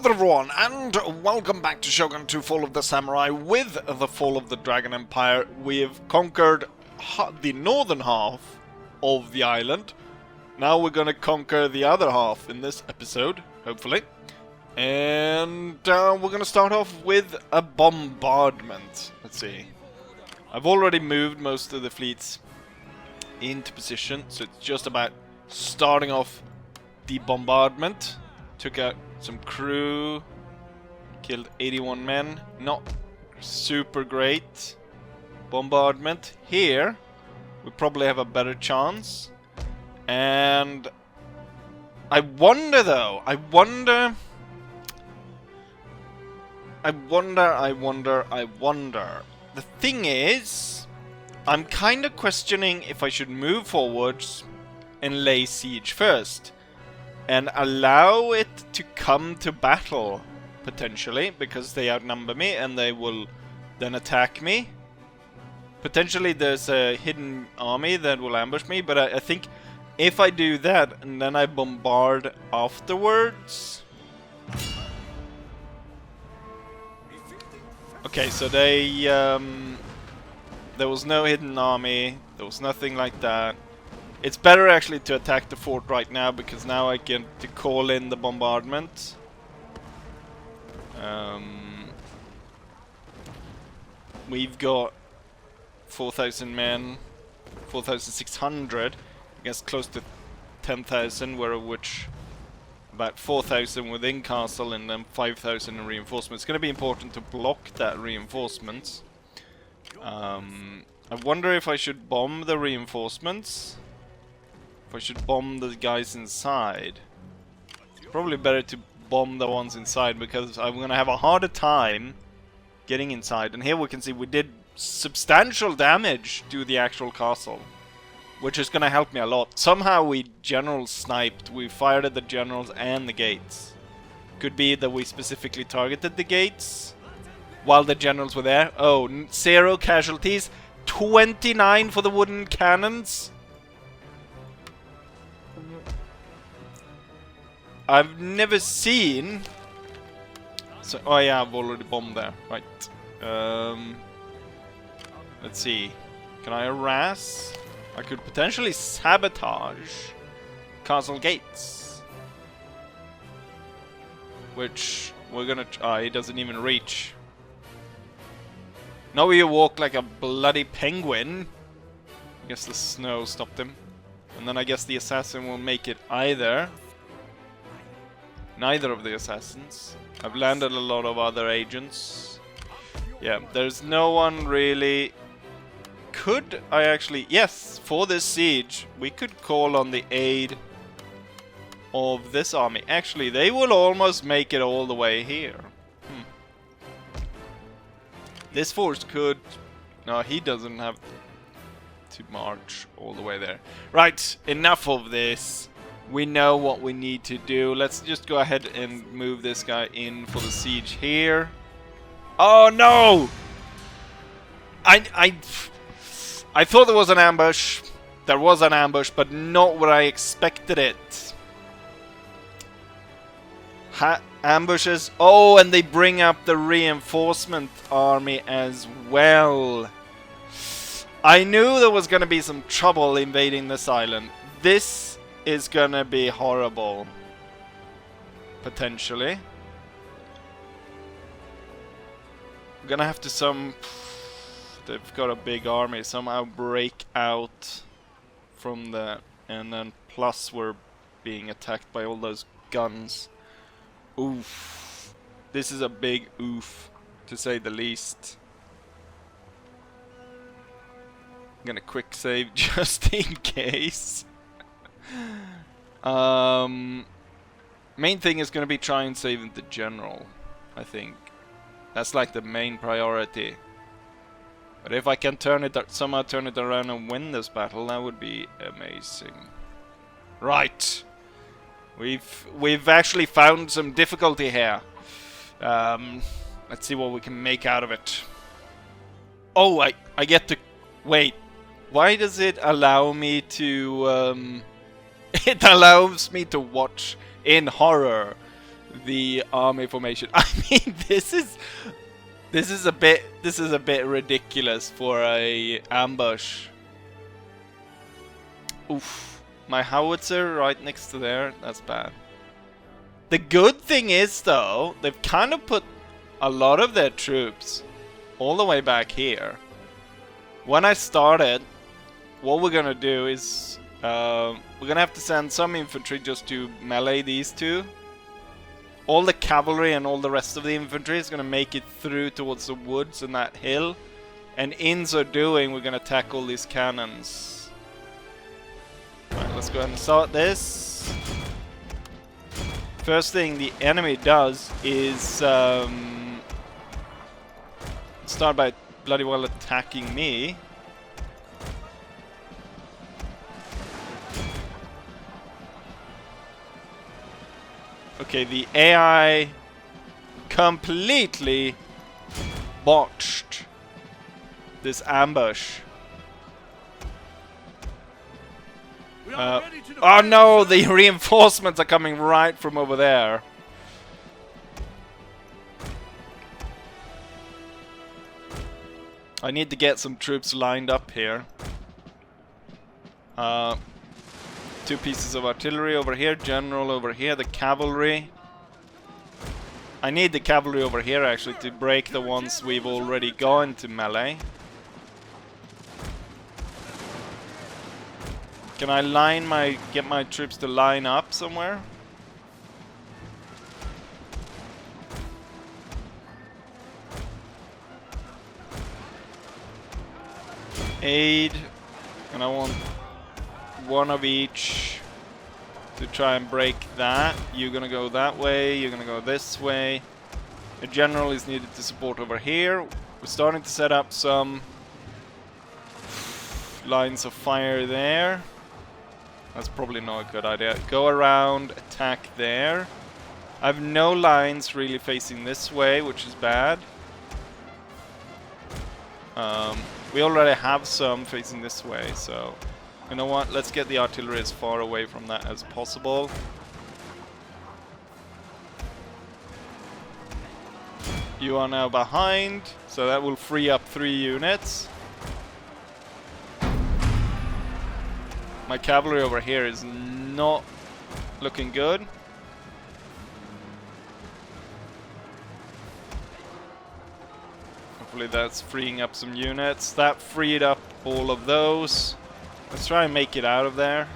there everyone, and welcome back to Shogun 2 Fall of the Samurai. With the Fall of the Dragon Empire, we have conquered the northern half of the island. Now we're gonna conquer the other half in this episode, hopefully. And we're gonna start off with a bombardment. Let's see. I've already moved most of the fleets into position, so it's just about starting off the bombardment. Took out some crew, killed 81 men, not super great. Bombardment here, we probably have a better chance. And I wonder though, I wonder. The thing is, I'm kind of questioning if I should move forwards and lay siege first. And allow it to come to battle, potentially, because they outnumber me and they will then attack me. Potentially there's a hidden army that will ambush me, but I think if I do that and then I bombard afterwards... Okay, so they... there was no hidden army, there was nothing like that. It's better actually to attack the fort right now, because now I get to call in the bombardment. We've got 4,000 men, 4,600 against close to 10,000, which about 4,000 within castle and then 5,000 in reinforcements. It's going to be important to block that reinforcements. I wonder if I should bomb the reinforcements. If I should bomb the guys inside. It's probably better to bomb the ones inside, because I'm gonna have a harder time getting inside. And here we can see we did substantial damage to the actual castle, which is gonna help me a lot. Somehow we general sniped. We fired at the generals and the gates. Could be that we specifically targeted the gates while the generals were there. Oh, 0 casualties. 29 for the wooden cannons. I've never seen... So, oh yeah, I've already bombed there. Right. Let's see. Can I harass? I could potentially sabotage castle gates. Which we're gonna try. He doesn't even reach. Now you walk like a bloody penguin. I guess the snow stopped him. And then I guess the assassin will make it either. Neither of the assassins. I've landed a lot of other agents. Yeah, there's no one really... Could I actually... Yes, for this siege, we could call on the aid of this army. Actually, they will almost make it all the way here. This force could... No, he doesn't have to march all the way there. Right, enough of this. We know what we need to do. Let's just go ahead and move this guy in for the siege here. Oh no! I thought there was an ambush. There was an ambush, but not what I expected it. Ambushes. Oh, and they bring up the reinforcement army as well. I knew there was gonna be some trouble invading this island. This is gonna be horrible. Potentially. We're gonna have to they've got a big army. Somehow break out from the... And then plus we're being attacked by all those guns. Oof. This is a big oof, to say the least. I'm gonna quick save just in case. Main thing is gonna be try and save the general, I think. That's like the main priority. But if I can somehow turn it around and win this battle, that would be amazing. Right. We've actually found some difficulty here. Let's see what we can make out of it. Oh, I get to... Wait. Why does it allow me to... It allows me to watch in horror the army formation. I mean, this is a bit ridiculous for a ambush. Oof. My howitzer right next to there, that's bad. The good thing is though, they've kind of put a lot of their troops all the way back here. When I started, what we're gonna do is we're gonna have to send some infantry just to melee these two. All the cavalry and all the rest of the infantry is gonna make it through towards the woods and that hill. And in so doing, we're gonna tackle these cannons. Right, let's go ahead and start this. First thing the enemy does is start by bloody well attacking me. Okay, the AI completely botched this ambush. Oh no, the reinforcements are coming right from over there. I need to get some troops lined up here. 2 pieces of artillery over here, general over here, the cavalry. I need the cavalry over here actually to break the ones we've already gone to melee. Can I get my troops to line up somewhere? Aid, and I want one of each to try and break that. You're gonna go that way, you're gonna go this way. A general is needed to support over here. We're starting to set up some lines of fire there. That's probably not a good idea. Go around, attack there. I have no lines really facing this way, which is bad. We already have some facing this way, so you know what? Let's get the artillery as far away from that as possible. You are now behind, so that will free up 3 units. My cavalry over here is not looking good. Hopefully that's freeing up some units. That freed up all of those. Let's try and make it out of there.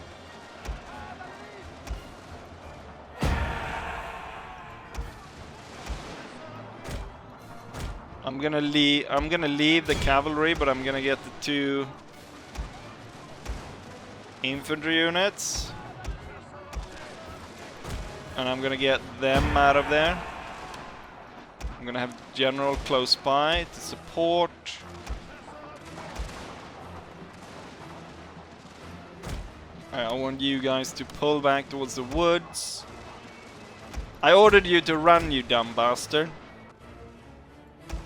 I'm gonna leave the cavalry, but I'm gonna get the 2 infantry units. And I'm gonna get them out of there. I'm gonna have general close by to support. I want you guys to pull back towards the woods. I ordered you to run, you dumb bastard.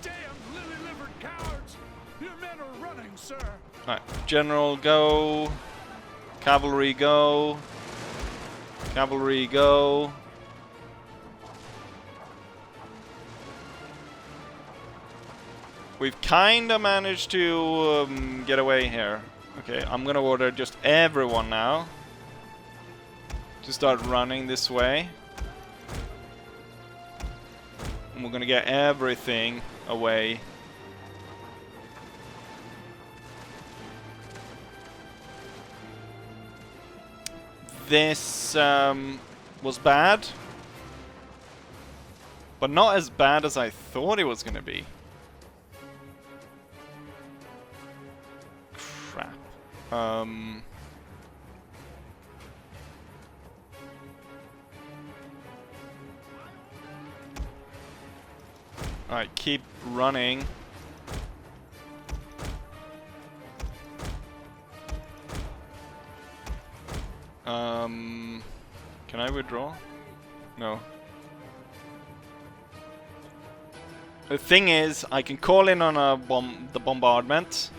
Damn lily-livered cowards! Your men are running, sir. Alright, general go. Cavalry go. Cavalry go. We've kinda managed to get away here. Okay, I'm gonna order just everyone now to start running this way. And we're gonna get everything away. This was bad, but not as bad as I thought it was gonna be. Crap. Alright, keep running. Can I withdraw? No. The thing is, I can call in on the bombardment.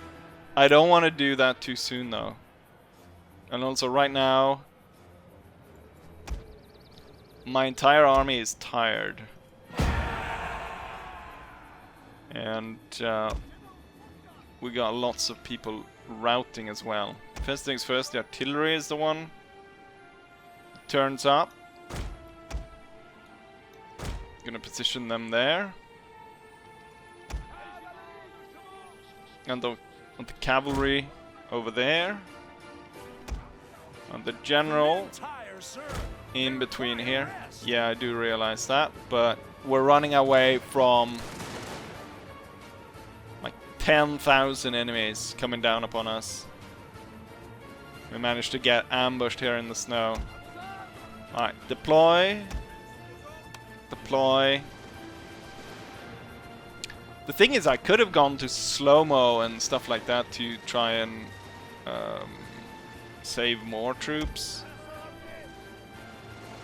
I don't want to do that too soon though. And also right now, my entire army is tired. And we got lots of people routing as well. First things first, the artillery is the one that turns up. Gonna position them there. And the cavalry over there. And the general in between here. Yeah, I do realize that, but we're running away from like 10,000 enemies coming down upon us. We managed to get ambushed here in the snow. Alright, deploy. Deploy. The thing is, I could have gone to slow-mo and stuff like that to try and save more troops.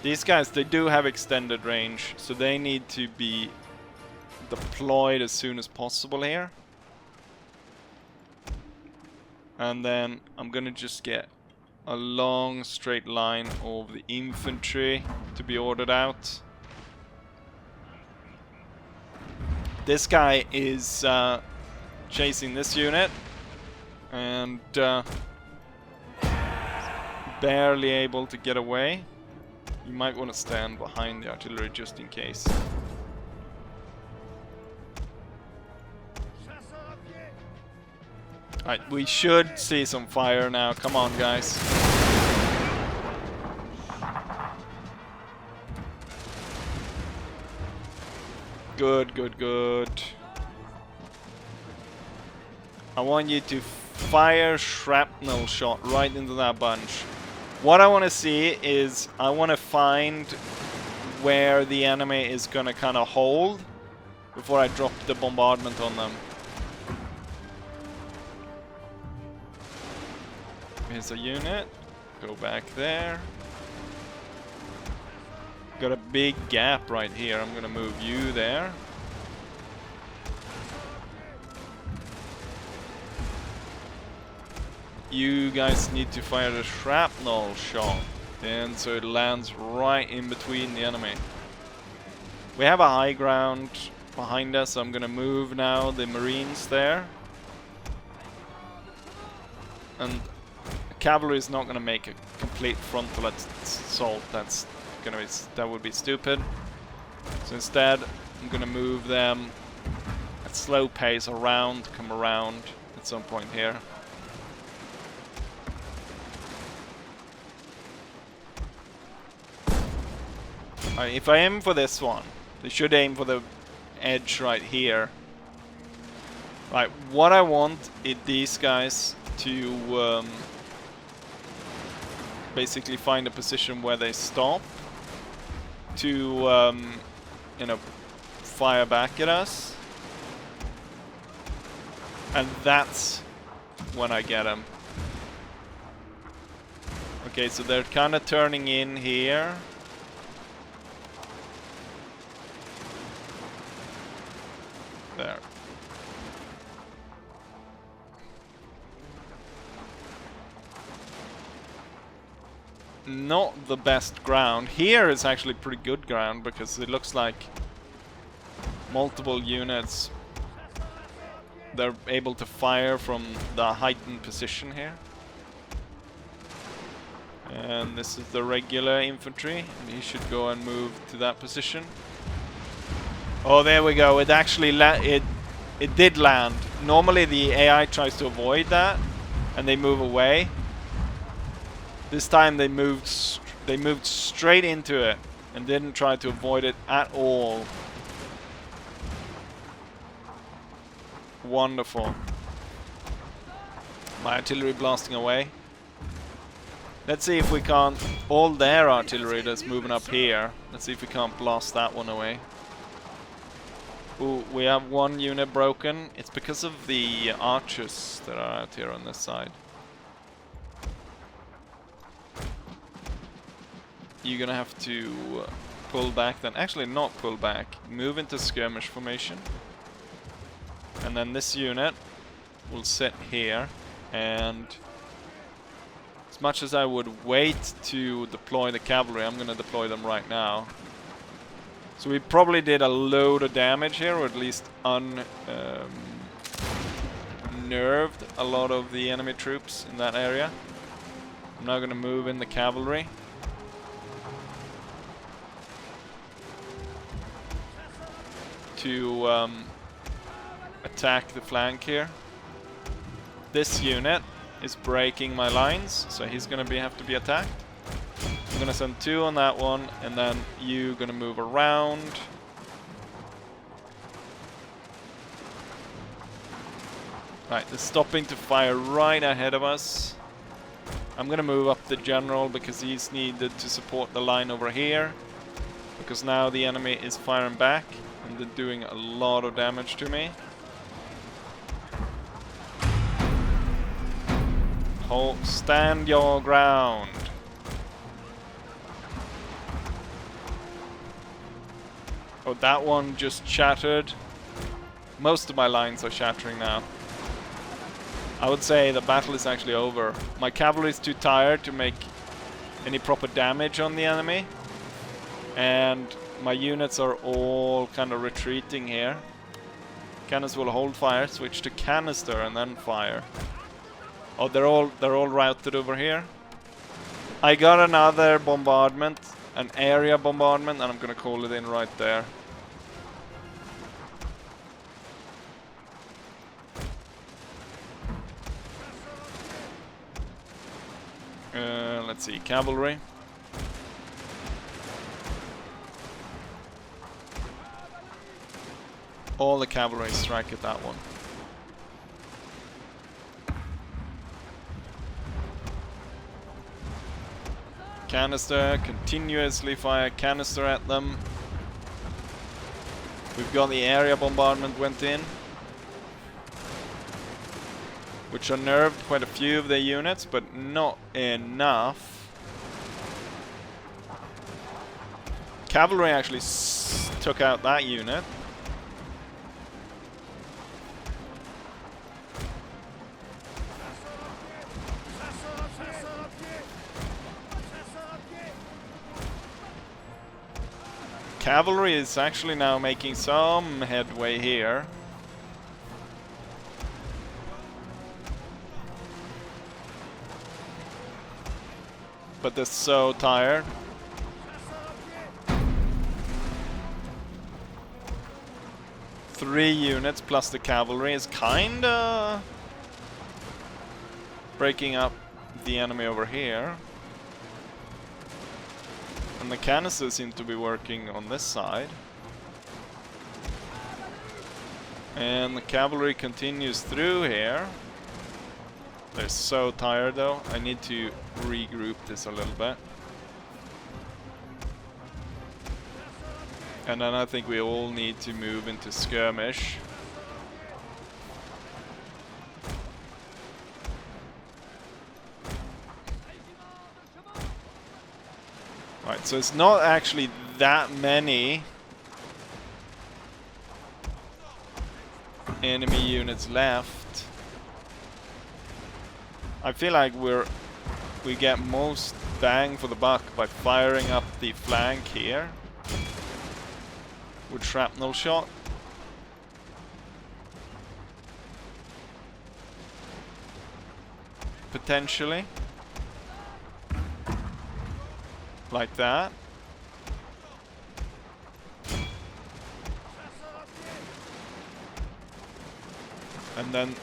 These guys, they do have extended range, so they need to be deployed as soon as possible here. And then I'm gonna just get a long straight line of the infantry to be ordered out. This guy is chasing this unit and barely able to get away. You might want to stand behind the artillery just in case. Alright, we should see some fire now. Come on, guys. Good, good, good. I want you to fire shrapnel shot right into that bunch. What I want to see is, I want to find where the enemy is going to kind of hold before I drop the bombardment on them. Here's a unit. Go back there. Got a big gap right here. I'm gonna move you there. You guys need to fire the shrapnel shot, and so it lands right in between the enemy. We have a high ground behind us, so I'm gonna move now the Marines there. And cavalry is not gonna make a complete frontal assault. That would be stupid. So instead, I'm gonna move them at slow pace around, come around at some point here. Alright, if I aim for this one, they should aim for the edge right here. Right, what I want is these guys to basically find a position where they stop to, you know, fire back at us. And that's when I get them. Okay, so they're kind of turning in here. There. Not the best ground. Here is actually pretty good ground because it looks like multiple units, they're able to fire from the heightened position here. And this is the regular infantry, and he should go and move to that position. Oh, there we go. It actually it did land. Normally the AI tries to avoid that and they move away. This time they moved straight into it and didn't try to avoid it at all. Wonderful. My artillery blasting away. Let's see if we can't... All their artillery that's moving up here. Let's see if we can't blast that one away. Ooh, we have one unit broken. It's because of the archers that are out here on this side. You're gonna have to pull back then. Actually, not pull back. Move into skirmish formation. And then this unit will sit here and As much as I would wait to deploy the cavalry, I'm gonna deploy them right now. So we probably did a load of damage here, or at least nerved a lot of the enemy troops in that area. I'm now gonna move in the cavalry. To attack the flank here. This unit is breaking my lines, so he's gonna have to be attacked. I'm gonna send 2 on that one, and then you gonna move around. Right, they're stopping to fire right ahead of us. I'm gonna move up the general because he's needed to support the line over here. Because now the enemy is firing back and they're doing a lot of damage to me. Stand your ground. Oh, that one just shattered. Most of my lines are shattering now. I would say the battle is actually over. My cavalry is too tired to make any proper damage on the enemy. And my units are all kind of retreating here. Cannons will hold fire, switch to canister and then fire. Oh, they're all routed over here. I got another bombardment, an area bombardment, and I'm gonna call it in right there. Let's see, cavalry. All the cavalry strike at that one. Canister, continuously fire canister at them. We've got the area bombardment went in, which unnerved quite a few of their units, but not enough. Cavalry actually took out that unit. Cavalry is actually now making some headway here. But they're so tired. Three units plus the cavalry is kinda breaking up the enemy over here. And the canisters seem to be working on this side. And the cavalry continues through here. They're so tired though. I need to regroup this a little bit. And then I think we all need to move into skirmish. Right, so it's not actually that many enemy units left. I feel like we get most bang for the buck by firing up the flank here with shrapnel shot. Potentially. Like that. And then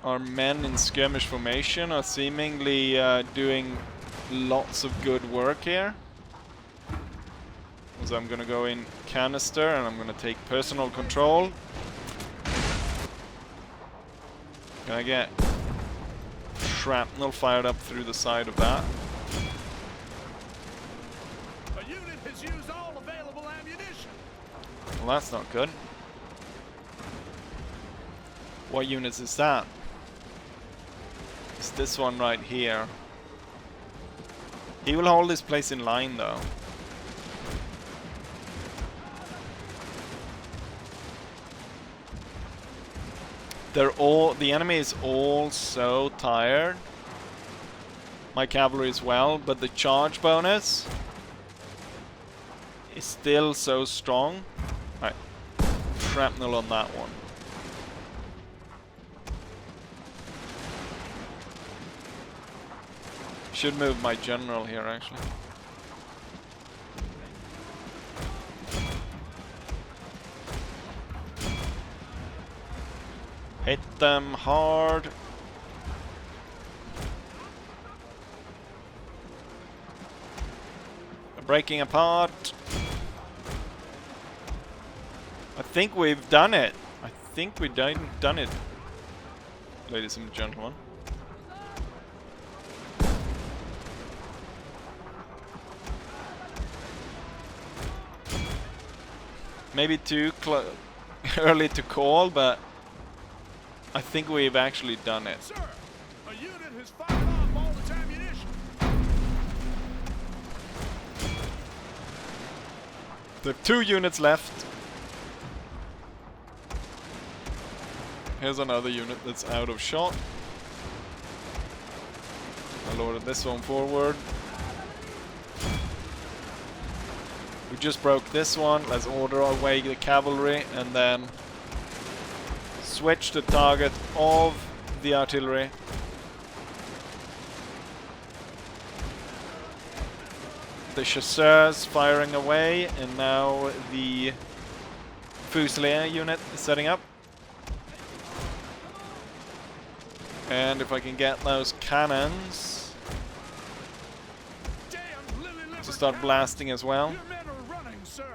our men in skirmish formation are seemingly doing lots of good work here. So I'm gonna go in canister and I'm gonna take personal control. Gonna get shrapnel fired up through the side of that. Used all available ammunition. Well, that's not good. What units is that? It's this one right here. He will hold this place in line though. The enemy is all so tired my cavalry as well, but the charge bonus is still so strong. Right, shrapnel on that one. Should move my general here actually. Hit them hard. They're breaking apart. I think we've done it. I think we've done it, ladies and gentlemen. Maybe too early to call, but I think we've actually done it. Sir, a unit has fired off all its ammunition. There are 2 units left. Here's another unit that's out of shot. I loaded this one forward. We just broke this one. Let's order away the cavalry and then switch the target of the artillery. The chasseurs firing away, and now the Fusilier unit is setting up. And if I can get those cannons to start blasting as well. Your men are running, sir.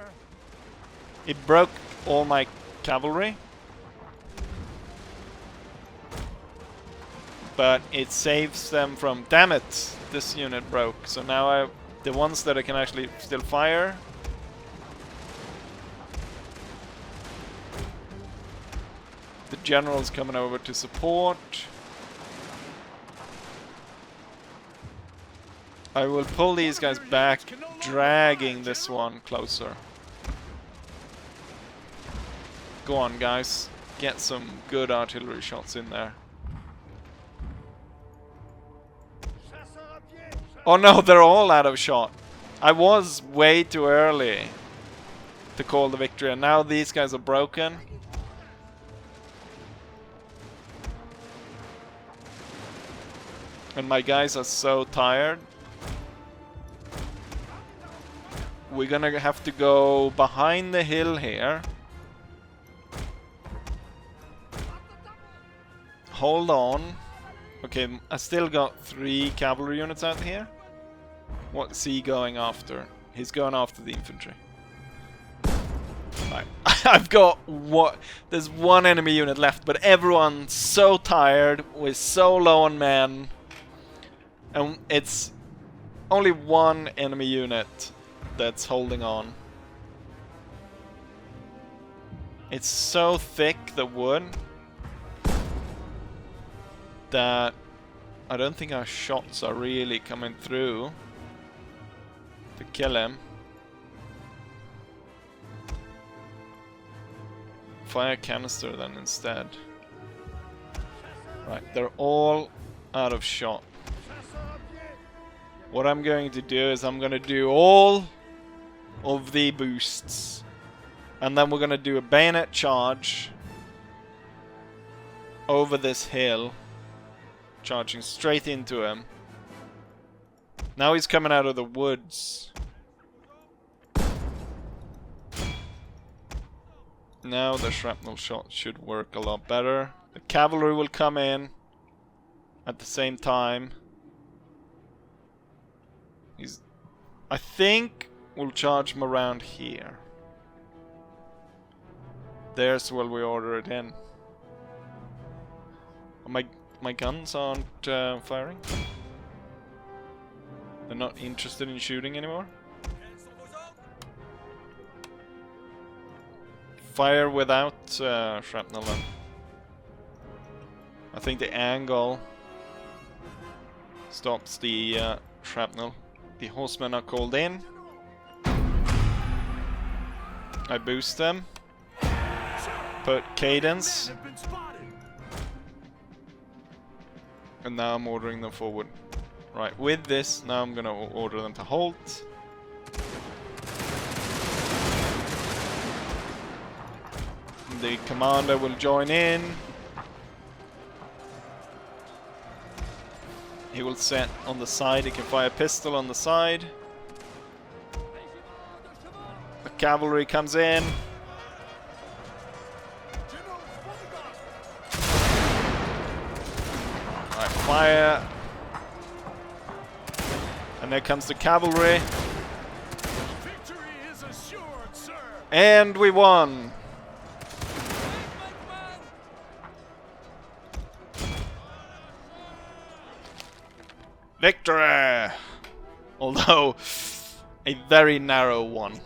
It broke all my cavalry, but it saves them from... Damn it! This unit broke. So now the ones that I can actually still fire. The general's coming over to support. I will pull these guys back, dragging this one closer. Go on, guys. Get some good artillery shots in there. Oh no, they're all out of shot. I was way too early to call the victory, and now these guys are broken. And my guys are so tired. We're gonna have to go behind the hill here. Hold on. Okay, I still got 3 cavalry units out here. What's he going after? He's going after the infantry. Right. I've got what? There's 1 enemy unit left, but everyone's so tired. We're so low on men. And it's only 1 enemy unit that's holding on. It's so thick, the wood, that I don't think our shots are really coming through to kill him. Fire canister then instead. Right, they're all out of shot. What I'm going to do is I'm going to do all of the boosts, and then we're going to do a bayonet charge over this hill, charging straight into him. Now he's coming out of the woods. Now the shrapnel shot should work a lot better. The cavalry will come in at the same time. I think we'll charge him around here. There's where we order it in. My guns aren't firing. They're not interested in shooting anymore. Fire without shrapnel then. I think the angle stops the shrapnel. The horsemen are called in. I boost them. Put cadence. And now I'm ordering them forward. Right, with this, now I'm gonna order them to halt. The commander will join in. He will set on the side, he can fire a pistol on the side. The cavalry comes in. Right, fire. And there comes the cavalry. Victory is assured, sir. And we won! Victory! Although, a very narrow one.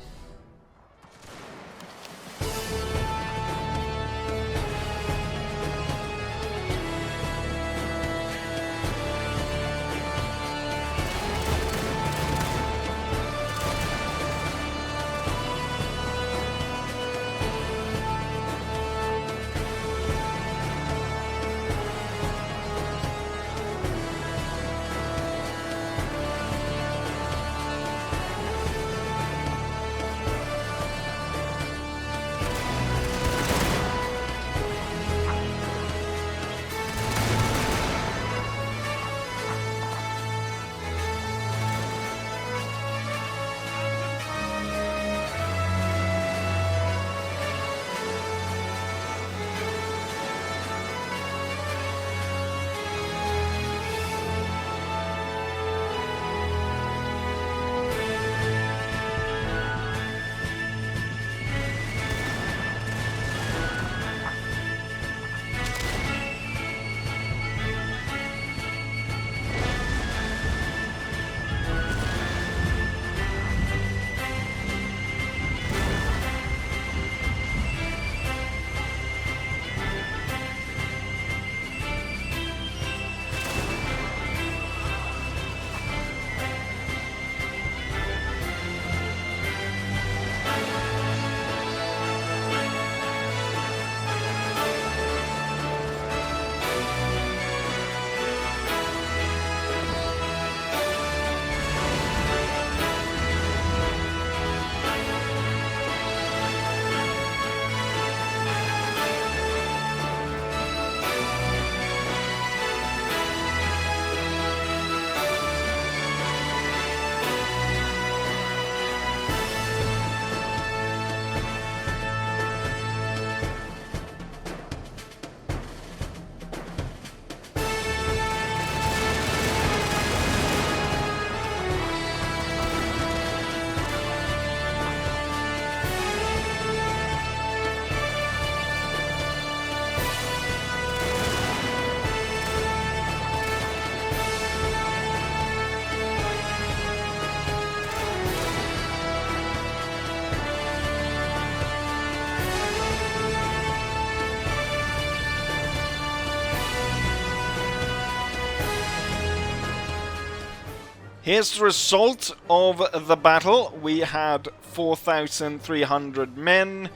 Here's the result of the battle. We had 4,300 men.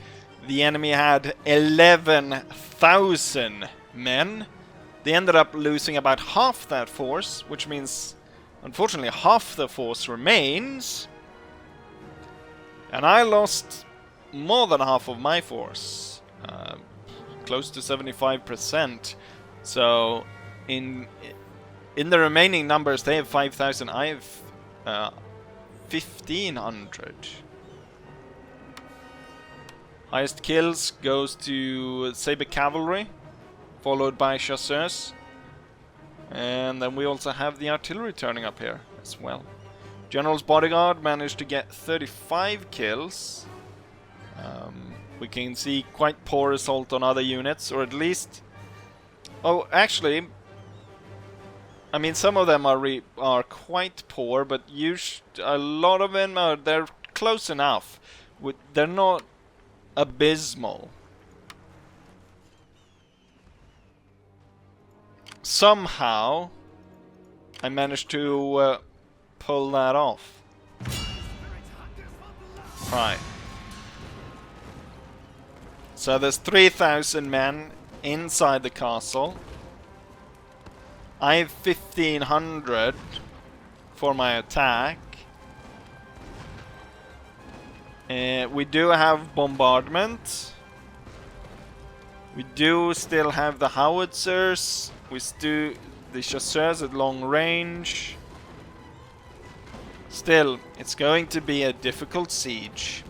The enemy had 11,000 men. They ended up losing about half that force, which means, unfortunately, half the force remains. And I lost more than half of my force. Close to 75%. So, in the remaining numbers, they have 5,000. I have 1,500. Highest kills goes to Saber Cavalry, followed by Chasseurs. And then we also have the artillery turning up here as well. General's Bodyguard managed to get 35 kills. We can see quite poor result on other units, or at least... Oh, actually... I mean, some of them are quite poor, but a lot of them they're close enough. They're not abysmal. Somehow, I managed to pull that off. Right. So there's 3,000 men inside the castle. I have 1,500, for my attack. We do have bombardment. We do still have the howitzers. We do the chasseurs at long range. Still, it's going to be a difficult siege.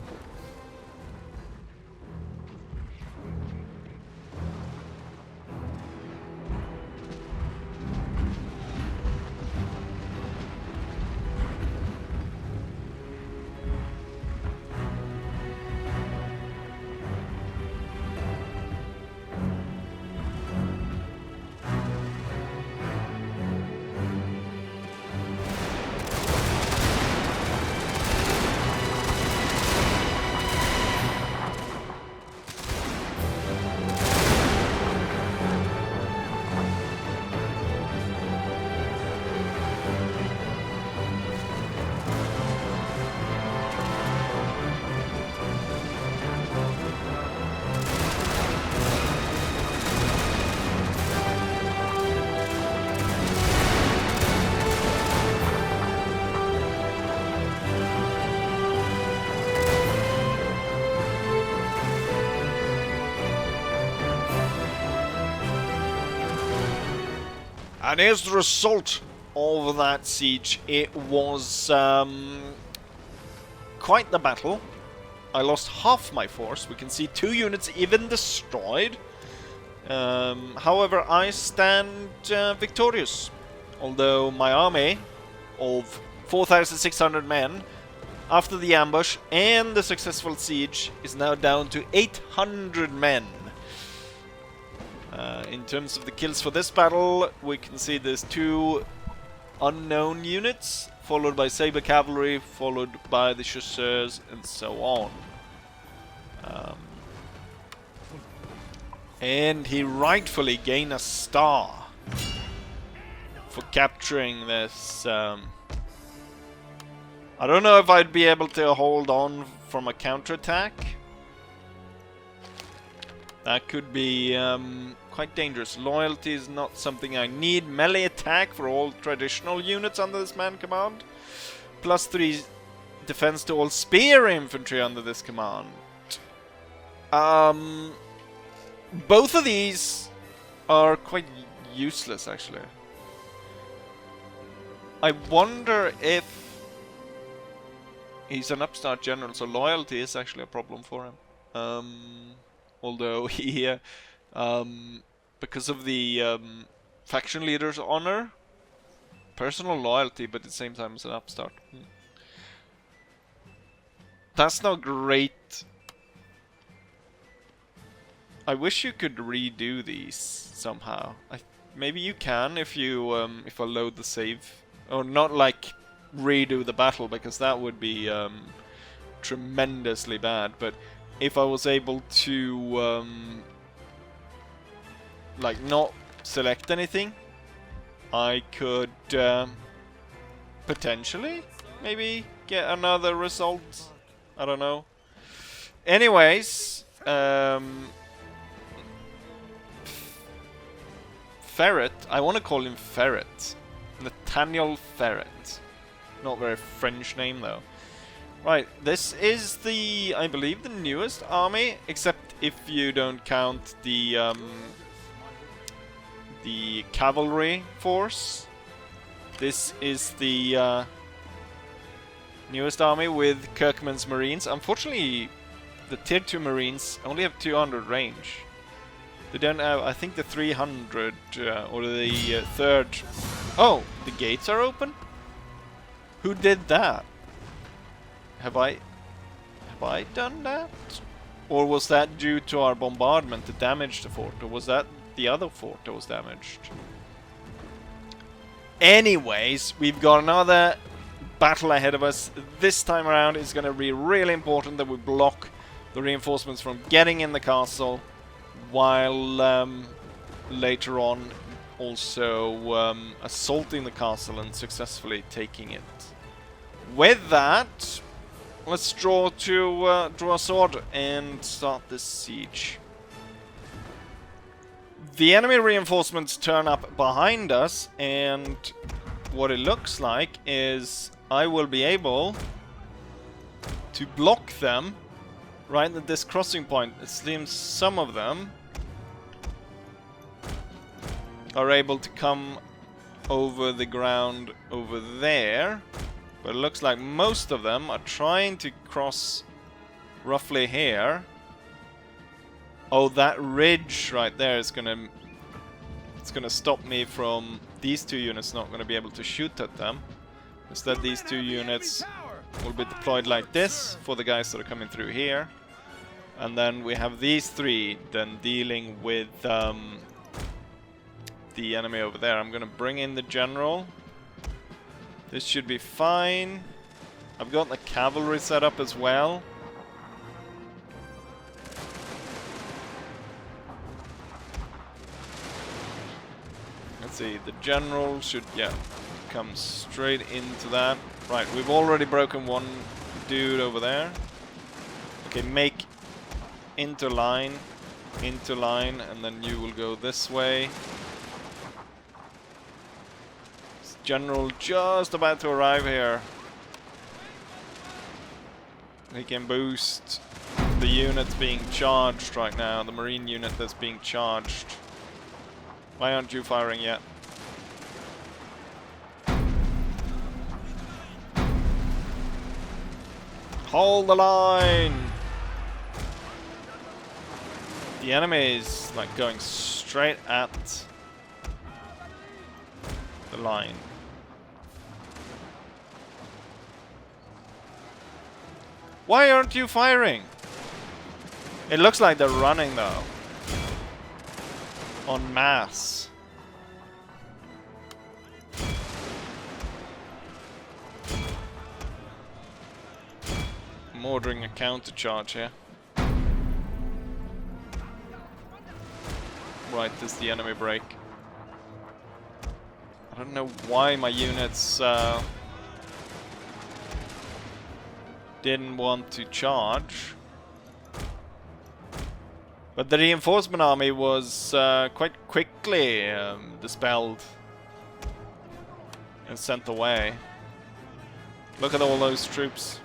And here's the result of that siege. It was quite the battle. I lost half my force. We can see 2 units even destroyed. However, I stand victorious. Although my army of 4,600 men, after the ambush and the successful siege, is now down to 800 men. In terms of the kills for this battle, we can see there's 2 unknown units, followed by saber cavalry, followed by the chasseurs, and so on. And he rightfully gained a star for capturing this. I don't know if I'd be able to hold on from a counterattack. That could be quite dangerous. Loyalty is not something I need. Melee attack for all traditional units under this man command. +3 defense to all spear infantry under this command. Both of these are quite useless, actually. I wonder if he's an upstart general, so loyalty is actually a problem for him. Although he, because of the faction leader's honor, personal loyalty, but at the same time it's an upstart. That's not great. I wish you could redo these somehow. Maybe you can if you if I load the save, or not like redo the battle, because that would be tremendously bad. But if I was able to like not select anything, I could potentially maybe get another result. I don't know. Anyways, Ferret, I want to call him Ferret. Nathaniel Ferret. Not very French name though. Right, this is the, I believe, the newest army, except if you don't count the cavalry force. This is the newest army with Kirkman's Marines. Unfortunately, the tier 2 Marines only have 200 range. They don't have, I think, the 300 or the third. Oh, the gates are open? Who did that? Have I done that? Or was that due to our bombardment to damage the fort? Or was that the other fort that was damaged? Anyways, we've got another battle ahead of us. This time around it's going to be really important that we block the reinforcements from getting in the castle, while later on also assaulting the castle and successfully taking it. With that, let's draw a sword and start this siege. The enemy reinforcements turn up behind us, and what it looks like is I will be able to block them right at this crossing point. It seems some of them are able to come over the ground over there, but it looks like most of them are trying to cross roughly here. Oh, that ridge right there is gonna stop me from these two units not gonna be able to shoot at them. Instead, these two units will be deployed like this for the guys that are coming through here, and then we have these three then dealing with the enemy over there. I'm gonna bring in the general. This should be fine. I've got the cavalry set up as well. Let's see, the general should, yeah, come straight into that. Right, we've already broken one dude over there. Okay, make into line, and then you will go this way. General just about to arrive here. He can boost the unit being charged right now, the marine unit that's being charged. Why aren't you firing yet? Hold the line! The enemy is like going straight at the line. Why aren't you firing? It looks like they're running though. En masse. I'm ordering a counter charge here. Right, this is the enemy break. I don't know why my units didn't want to charge. But the reinforcement army was quite quickly dispelled and sent away. Look at all those troops.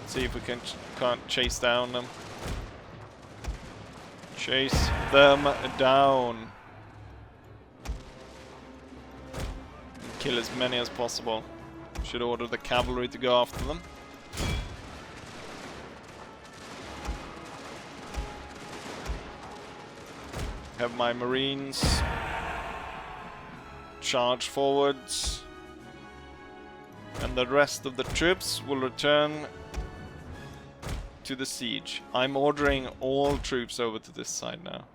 See if we can't chase down them. Chase them down. Kill as many as possible. Should order the cavalry to go after them. Have my marines charge forwards, and the rest of the troops will return to the siege. I'm ordering all troops over to this side now.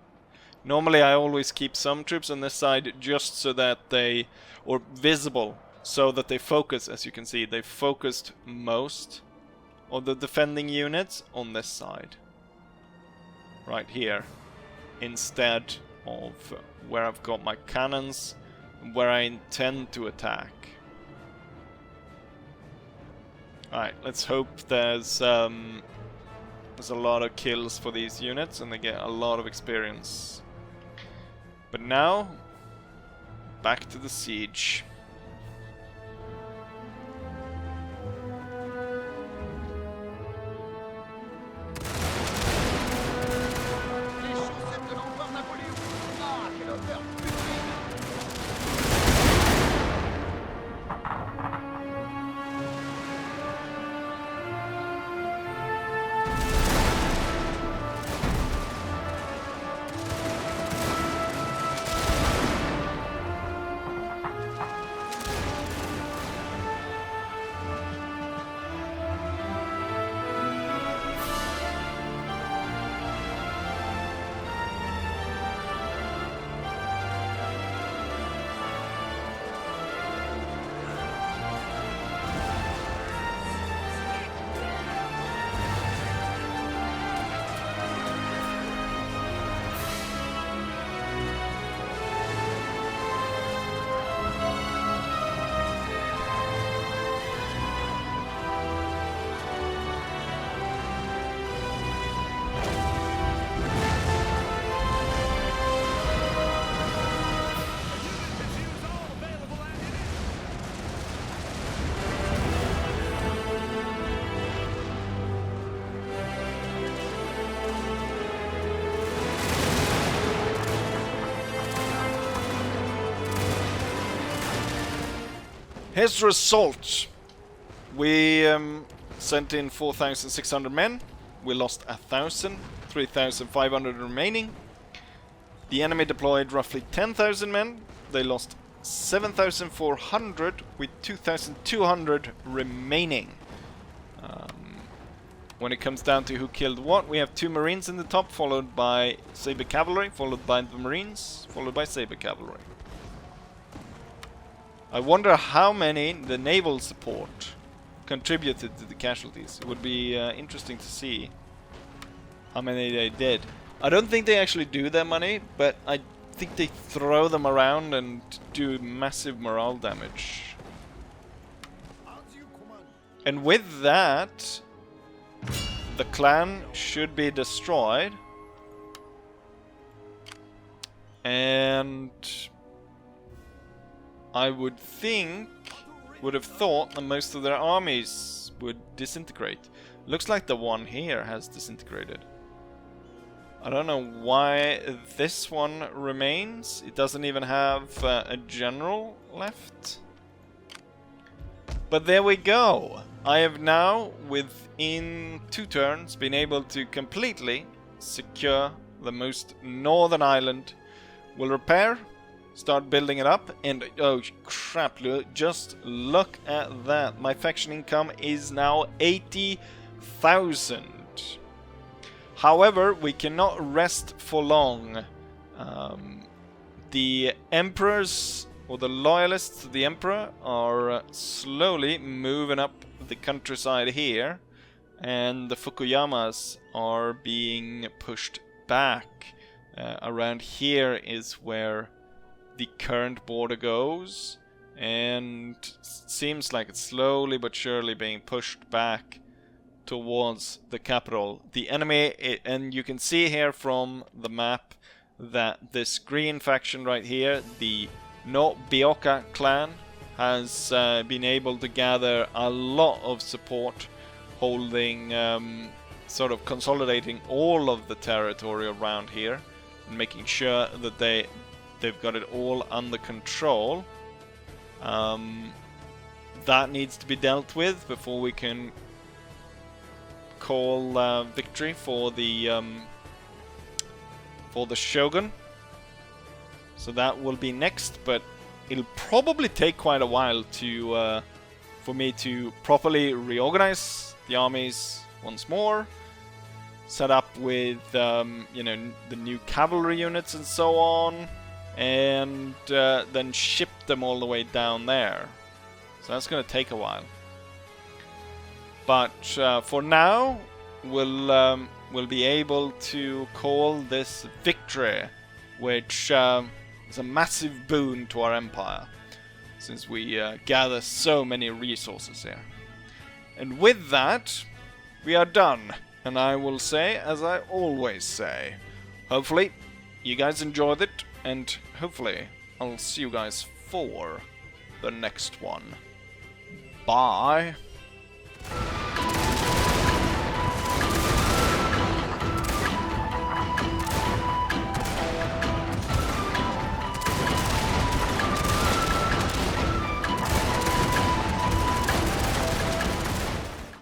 Normally I always keep some troops on this side just so that they, or visible, so that they focus. As you can see, they focused most of the defending units on this side. Right here. Instead of where I've got my cannons, where I intend to attack. Alright, let's hope there's a lot of kills for these units and they get a lot of experience. But now, back to the siege. Here's the result. We sent in 4,600 men. We lost 1,000, 3,500 remaining. The enemy deployed roughly 10,000 men. They lost 7,400 with 2,200 remaining. When it comes down to who killed what, we have 2 Marines in the top, followed by Saber Cavalry, followed by the Marines, followed by Saber Cavalry. I wonder how many the naval support contributed to the casualties. It would be interesting to see how many they did. I don't think they actually do their money, but I think they throw them around and do massive morale damage. And with that, the clan should be destroyed. And I would have thought that most of their armies would disintegrate. Looks like the one here has disintegrated. I don't know why this one remains. It doesn't even have a general left. But there we go. I have now, within 2 turns, been able to completely secure the most northern island. We'll repair, start building it up, and oh crap, just look at that. My faction income is now 80,000. However, we cannot rest for long. The emperors, or the loyalists to the emperor, are slowly moving up the countryside here, and the Fukuyamas are being pushed back. Around here is where the current border goes, and seems like it's slowly but surely being pushed back towards the capital. The enemy, and you can see here from the map that this green faction right here, the No Bioka clan, has been able to gather a lot of support, holding, sort of consolidating all of the territory around here, and making sure that they've got it all under control. That needs to be dealt with before we can call victory for the Shogun. So that will be next, but it'll probably take quite a while to for me to properly reorganize the armies once more, set up with you know, the new cavalry units and so on, and then ship them all the way down there. So that's going to take a while. But for now, we'll be able to call this victory, which is a massive boon to our empire, since we gather so many resources here. And with that, we are done. And I will say, as I always say, hopefully you guys enjoyed it, and hopefully I'll see you guys for the next one. Bye.